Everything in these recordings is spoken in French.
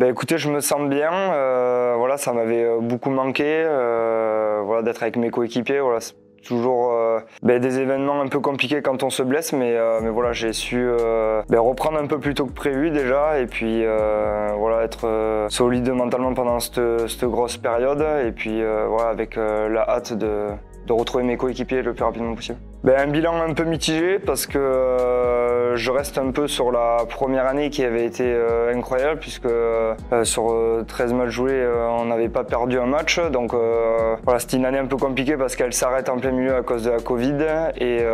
Bah écoutez, je me sens bien. Voilà, ça m'avait beaucoup manqué. Voilà, d'être avec mes coéquipiers. Voilà, c'est toujours des événements un peu compliqués quand on se blesse, mais voilà, j'ai su reprendre un peu plus tôt que prévu déjà, et puis voilà, être solide mentalement pendant cette grosse période, et puis voilà, avec la hâte de retrouver mes coéquipiers le plus rapidement possible. Un bilan un peu mitigé parce que je reste un peu sur la première année qui avait été incroyable, puisque sur 13 matchs joués, on n'avait pas perdu un match. Donc voilà, c'était une année un peu compliquée parce qu'elle s'arrête en plein milieu à cause de la Covid, et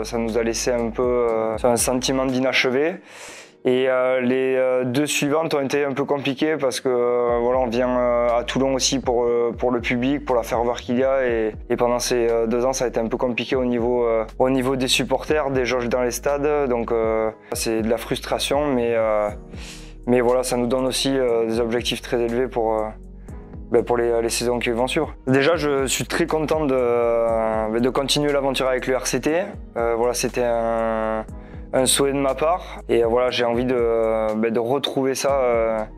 ça nous a laissé un peu un sentiment d'inachevé. Et les deux suivantes ont été un peu compliquées parce que voilà, on vient à Toulon aussi pour le public, pour la ferveur qu'il y a, et pendant ces 2 ans ça a été un peu compliqué au niveau des supporters, des jauges dans les stades, donc c'est de la frustration, mais voilà, ça nous donne aussi des objectifs très élevés pour les saisons qui vont suivre. Déjà, je suis très content de continuer l'aventure avec le RCT. Voilà, c'était un souhait de ma part, et voilà, j'ai envie de retrouver ça,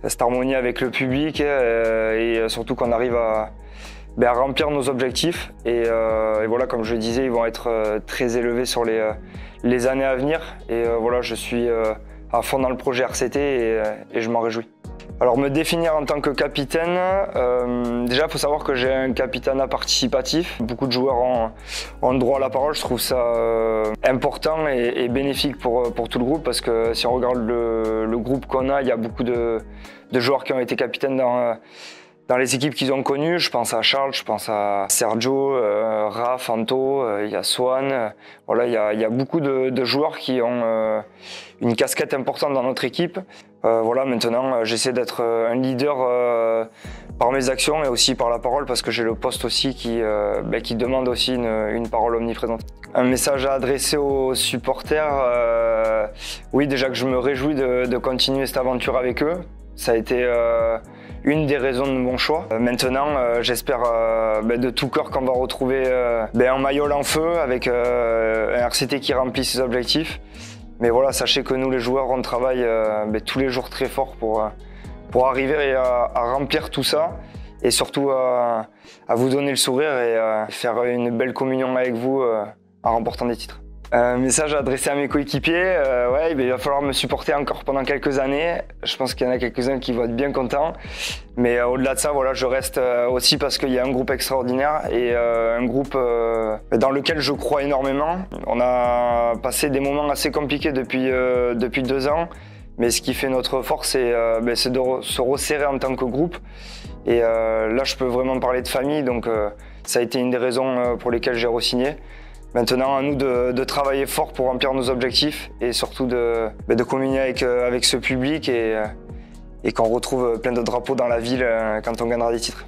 cette harmonie avec le public, et surtout qu'on arrive à remplir nos objectifs, et voilà, comme je le disais, ils vont être très élevés sur les années à venir, et voilà, je suis à fond dans le projet RCT, et je m'en réjouis. Alors, me définir en tant que capitaine, déjà il faut savoir que j'ai un capitanat participatif. Beaucoup de joueurs ont droit à la parole. Je trouve ça important et bénéfique pour tout le groupe, parce que si on regarde le groupe qu'on a, il y a beaucoup de joueurs qui ont été capitaines dans les équipes qu'ils ont connues. Je pense à Charles, je pense à Sergio, Raph, Anto, il y a Swan. Voilà, il y a beaucoup de joueurs qui ont une casquette importante dans notre équipe. Voilà, maintenant, j'essaie d'être un leader par mes actions et aussi par la parole, parce que j'ai le poste aussi qui demande aussi une parole omniprésente. Un message à adresser aux supporters, oui, déjà que je me réjouis de continuer cette aventure avec eux. Ça a été une des raisons de mon choix. Maintenant, j'espère de tout cœur qu'on va retrouver un Mayol en feu avec un RCT qui remplit ses objectifs. Mais voilà, sachez que nous, les joueurs, on travaille tous les jours très fort pour arriver à remplir tout ça, et surtout à vous donner le sourire et faire une belle communion avec vous en remportant des titres. Un message adressé à mes coéquipiers, il va falloir me supporter encore pendant quelques années. Je pense qu'il y en a quelques-uns qui vont être bien contents. Mais au-delà de ça, voilà, je reste aussi parce qu'il y a un groupe extraordinaire, et un groupe dans lequel je crois énormément. On a passé des moments assez compliqués depuis 2 ans, mais ce qui fait notre force, c'est de se resserrer en tant que groupe. Et là, je peux vraiment parler de famille, donc ça a été une des raisons pour lesquelles j'ai re-signé. Maintenant, à nous de travailler fort pour remplir nos objectifs, et surtout de communier avec ce public, et qu'on retrouve plein de drapeaux dans la ville quand on gagnera des titres.